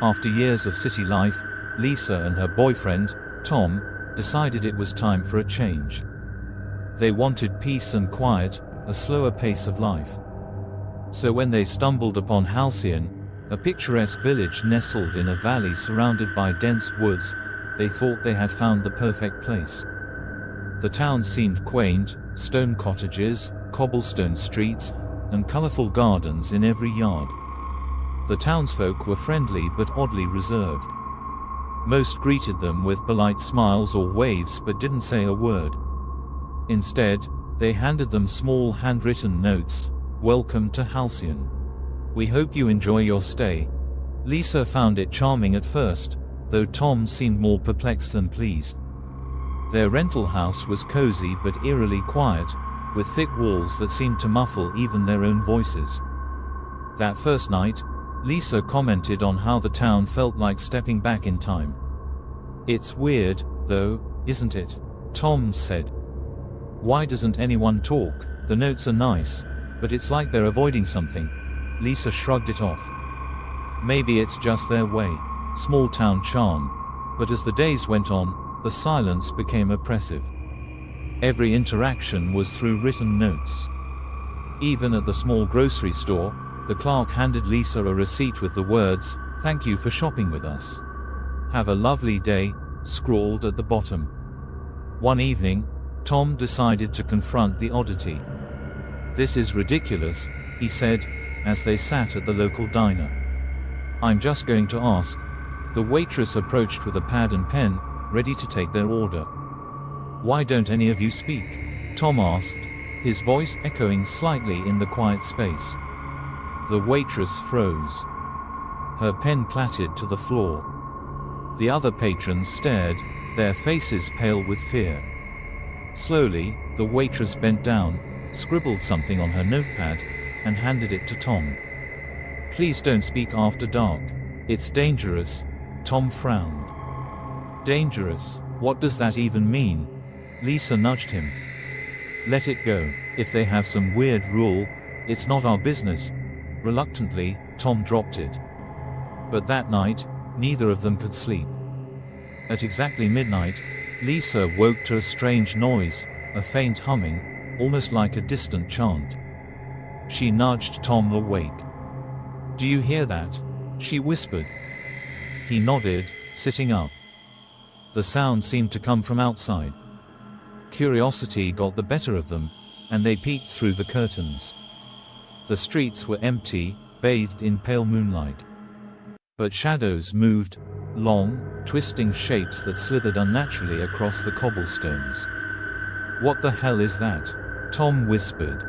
After years of city life, Lisa and her boyfriend, Tom, decided it was time for a change. They wanted peace and quiet, a slower pace of life. So when they stumbled upon Halcyon, a picturesque village nestled in a valley surrounded by dense woods, they thought they had found the perfect place. The town seemed quaint, stone cottages, cobblestone streets, and colorful gardens in every yard. The townsfolk were friendly but oddly reserved. Most greeted them with polite smiles or waves but didn't say a word. Instead, they handed them small handwritten notes. "Welcome to Halcyon. We hope you enjoy your stay." Lisa found it charming at first, though Tom seemed more perplexed than pleased. Their rental house was cozy but eerily quiet, with thick walls that seemed to muffle even their own voices. That first night, Lisa commented on how the town felt like stepping back in time. "It's weird, though, isn't it?" Tom said. "Why doesn't anyone talk? The notes are nice, but it's like they're avoiding something." Lisa shrugged it off. "Maybe it's just their way. Small town charm." But as the days went on, the silence became oppressive. Every interaction was through written notes. Even at the small grocery store, the clerk handed Lisa a receipt with the words, "Thank you for shopping with us. Have a lovely day," scrawled at the bottom. One evening, Tom decided to confront the oddity. "This is ridiculous," he said, as they sat at the local diner. "I'm just going to ask." The waitress approached with a pad and pen, ready to take their order. "Why don't any of you speak?" Tom asked, his voice echoing slightly in the quiet space. The waitress froze. Her pen clattered to the floor. The other patrons stared, their faces pale with fear. Slowly, the waitress bent down, scribbled something on her notepad, and handed it to Tom. "Please don't speak after dark. It's dangerous." Tom frowned. "Dangerous? What does that even mean?" Lisa nudged him. "Let it go. If they have some weird rule, it's not our business." Reluctantly, Tom dropped it. But that night, neither of them could sleep. At exactly midnight, Lisa woke to a strange noise, a faint humming, almost like a distant chant. She nudged Tom awake. "Do you hear that?" she whispered. He nodded, sitting up. The sound seemed to come from outside. Curiosity got the better of them, and they peeked through the curtains. The streets were empty, bathed in pale moonlight. But shadows moved, long, twisting shapes that slithered unnaturally across the cobblestones. "What the hell is that?" Tom whispered.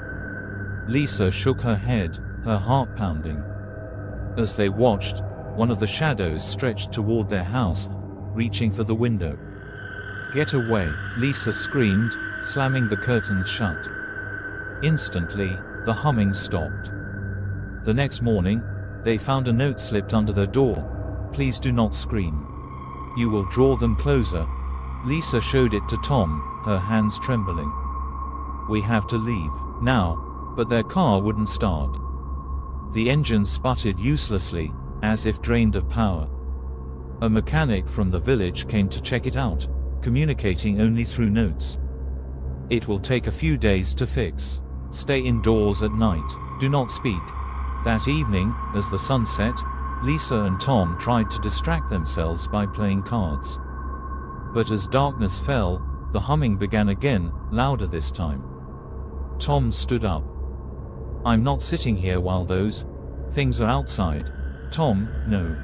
Lisa shook her head, her heart pounding. As they watched, one of the shadows stretched toward their house, reaching for the window. "Get away!" Lisa screamed, slamming the curtains shut. Instantly, the humming stopped. The next morning, they found a note slipped under their door. "Please do not scream. You will draw them closer." Lisa showed it to Tom, her hands trembling. "We have to leave now." But their car wouldn't start. The engine sputtered uselessly, as if drained of power. A mechanic from the village came to check it out, communicating only through notes. "It will take a few days to fix. Stay indoors at night. Do not speak." That evening, as the sun set, Lisa and Tom tried to distract themselves by playing cards. But as darkness fell, the humming began again, louder this time. Tom stood up. "I'm not sitting here while those things are outside." "Tom, no.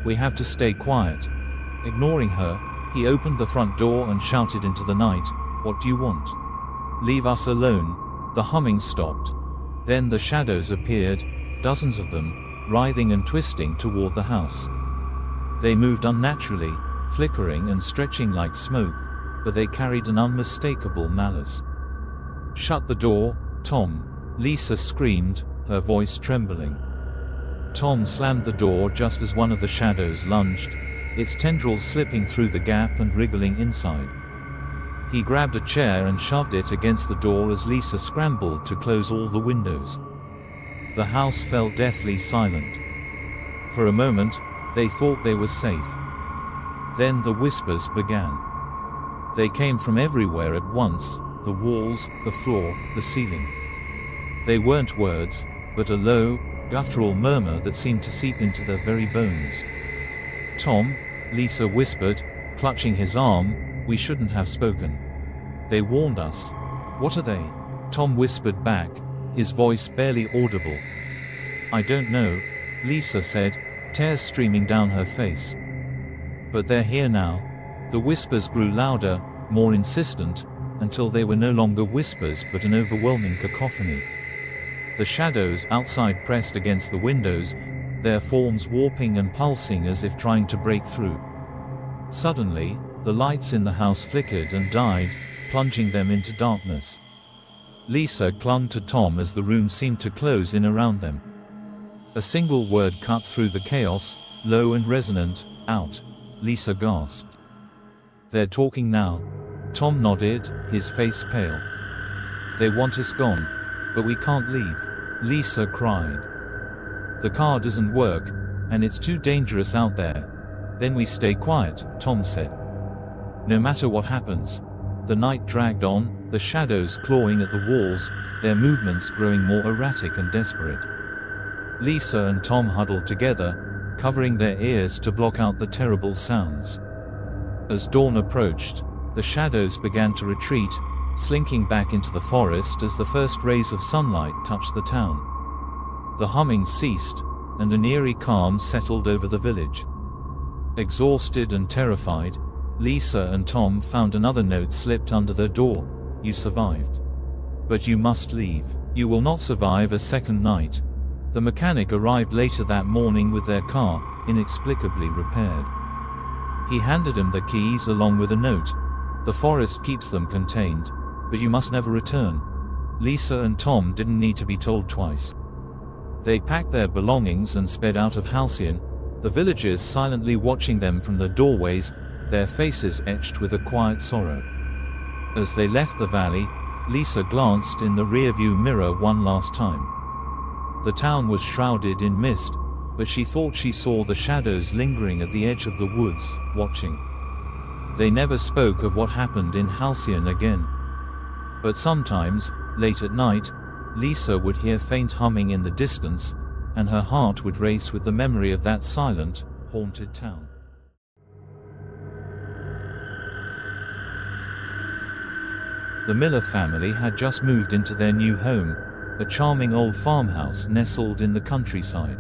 We have to stay quiet." Ignoring her, he opened the front door and shouted into the night, "What do you want? Leave us alone." The humming stopped. Then the shadows appeared, dozens of them, writhing and twisting toward the house. They moved unnaturally, flickering and stretching like smoke, but they carried an unmistakable malice. "Shut the door, Tom," Lisa screamed, her voice trembling. Tom slammed the door just as one of the shadows lunged, its tendrils slipping through the gap and wriggling inside. He grabbed a chair and shoved it against the door as Lisa scrambled to close all the windows. The house fell deathly silent. For a moment, They thought they were safe. Then the whispers began. They came from everywhere at once, the walls, the floor, the ceiling. They weren't words, but a low, guttural murmur that seemed to seep into their very bones. "Tom," Lisa whispered, clutching his arm, "we shouldn't have spoken. They warned us." "What are they?" Tom whispered back, his voice barely audible. "I don't know," Lisa said, tears streaming down her face. "But they're here now." The whispers grew louder, more insistent, until they were no longer whispers but an overwhelming cacophony. The shadows outside pressed against the windows, their forms warping and pulsing as if trying to break through. Suddenly, the lights in the house flickered and died, plunging them into darkness. Lisa clung to Tom as the room seemed to close in around them. A single word cut through the chaos, low and resonant, "Out." Lisa gasped. "They're talking now." Tom nodded, his face pale. "They want us gone. But we can't leave," Lisa cried. "The car doesn't work, and it's too dangerous out there." "Then we stay quiet," Tom said. "No matter what happens." The night dragged on, the shadows clawing at the walls, their movements growing more erratic and desperate. Lisa and Tom huddled together, covering their ears to block out the terrible sounds. As dawn approached, the shadows began to retreat, slinking back into the forest as the first rays of sunlight touched the town. The humming ceased, and an eerie calm settled over the village. Exhausted and terrified, Lisa and Tom found another note slipped under their door: "You survived. But you must leave. You will not survive a second night." The mechanic arrived later that morning with their car, inexplicably repaired. He handed him the keys along with a note: "The forest keeps them contained, but you must never return." Lisa and Tom didn't need to be told twice. They packed their belongings and sped out of Halcyon, the villagers silently watching them from the doorways, their faces etched with a quiet sorrow. As they left the valley, Lisa glanced in the rearview mirror one last time. The town was shrouded in mist, but she thought she saw the shadows lingering at the edge of the woods, watching. They never spoke of what happened in Halcyon again. But sometimes, late at night, Lisa would hear faint humming in the distance, and her heart would race with the memory of that silent, haunted town. The Miller family had just moved into their new home, a charming old farmhouse nestled in the countryside.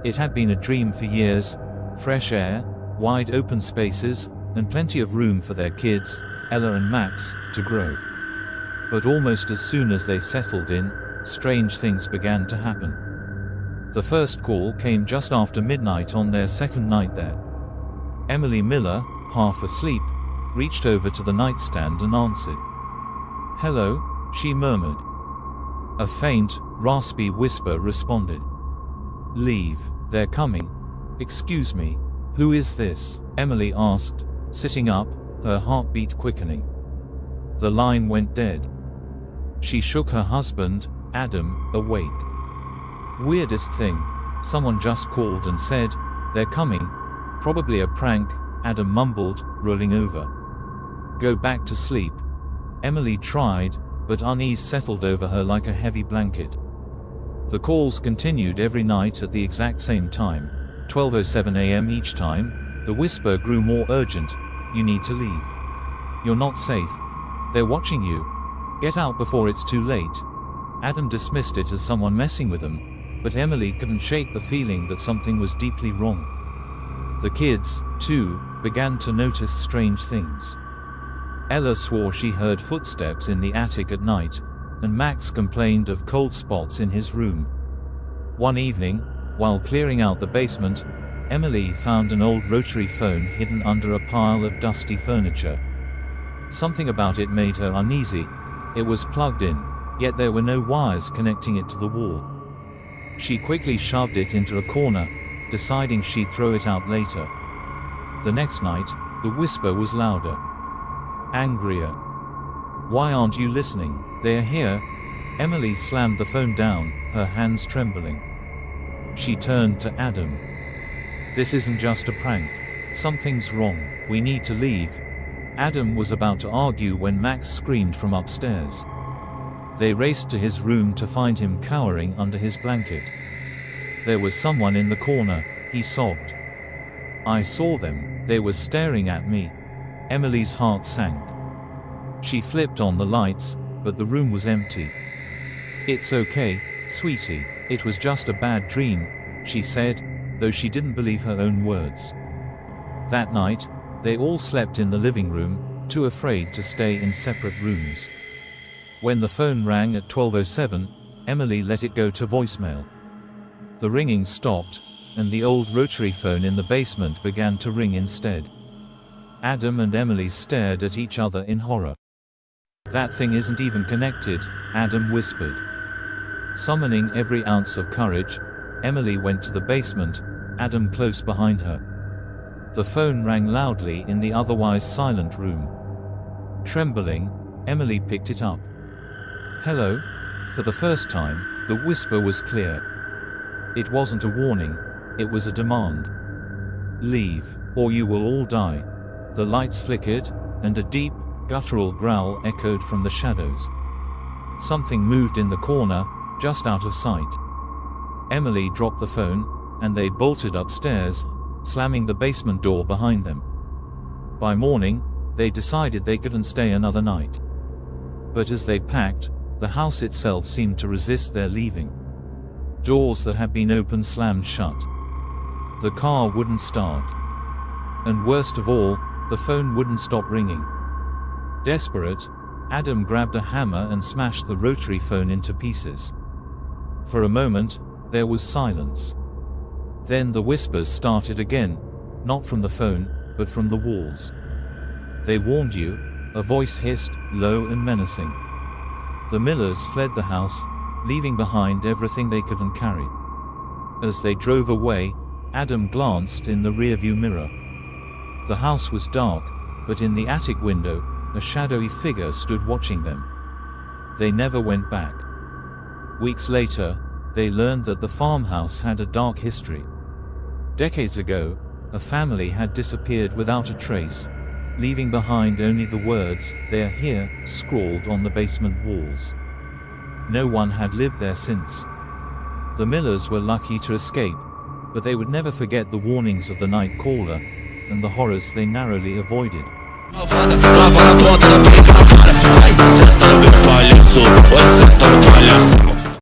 It had been a dream for years: fresh air, wide open spaces, and plenty of room for their kids, Ella and Max, to grow. But almost as soon as they settled in, strange things began to happen. The first call came just after midnight on their second night there. Emily Miller, half asleep, reached over to the nightstand and answered. "Hello," she murmured. A faint, raspy whisper responded. "Leave, they're coming." "Excuse me, who is this?" Emily asked, sitting up, her heartbeat quickening. The line went dead. She shook her husband, Adam, awake. "Weirdest thing. Someone just called and said, they're coming. Probably a prank," Adam mumbled, rolling over. "Go back to sleep." Emily tried, but unease settled over her like a heavy blanket. The calls continued every night at the exact same time, 12:07 a.m. each time. The whisper grew more urgent: "You need to leave. You're not safe. They're watching you. Get out before it's too late." Adam dismissed it as someone messing with them, but Emily couldn't shake the feeling that something was deeply wrong. The kids, too, began to notice strange things. Ella swore she heard footsteps in the attic at night, and Max complained of cold spots in his room. One evening, while clearing out the basement, Emily found an old rotary phone hidden under a pile of dusty furniture. Something about it made her uneasy. It was plugged in, yet there were no wires connecting it to the wall. She quickly shoved it into a corner, deciding she'd throw it out later. The next night, the whisper was louder. Angrier. "Why aren't you listening? They're here." Emily slammed the phone down, her hands trembling. She turned to Adam. This isn't just a prank. Something's wrong. We need to leave. Adam was about to argue when Max screamed from upstairs. They raced to his room to find him cowering under his blanket. There was someone in the corner, he sobbed. I saw them, they were staring at me. Emily's heart sank. She flipped on the lights, but the room was empty. It's okay, sweetie, it was just a bad dream, she said, though she didn't believe her own words. That night, they all slept in the living room, too afraid to stay in separate rooms. When the phone rang at 12:07, Emily let it go to voicemail. The ringing stopped, and the old rotary phone in the basement began to ring instead. Adam and Emily stared at each other in horror. That thing isn't even connected, Adam whispered. Summoning every ounce of courage, Emily went to the basement, Adam close behind her. The phone rang loudly in the otherwise silent room. Trembling, Emily picked it up. Hello? For the first time, the whisper was clear. It wasn't a warning, it was a demand. Leave, or you will all die. The lights flickered, and a deep, guttural growl echoed from the shadows. Something moved in the corner, just out of sight. Emily dropped the phone, and they bolted upstairs, slamming the basement door behind them. By morning, they decided they couldn't stay another night. But as they packed, the house itself seemed to resist their leaving. Doors that had been open slammed shut. The car wouldn't start. And worst of all, the phone wouldn't stop ringing. Desperate, Adam grabbed a hammer and smashed the rotary phone into pieces. For a moment, there was silence. Then the whispers started again, not from the phone, but from the walls. They warned you, a voice hissed, low and menacing. The Millers fled the house, leaving behind everything they couldn't carry. As they drove away, Adam glanced in the rearview mirror. The house was dark, but in the attic window, a shadowy figure stood watching them. They never went back. Weeks later, they learned that the farmhouse had a dark history. Decades ago, a family had disappeared without a trace, leaving behind only the words, "They're here," scrawled on the basement walls. No one had lived there since. The Millers were lucky to escape, but they would never forget the warnings of the night caller, and the horrors they narrowly avoided. Трава работала, прикопали, ай, сектор, palhaço, oi, setor palhaço.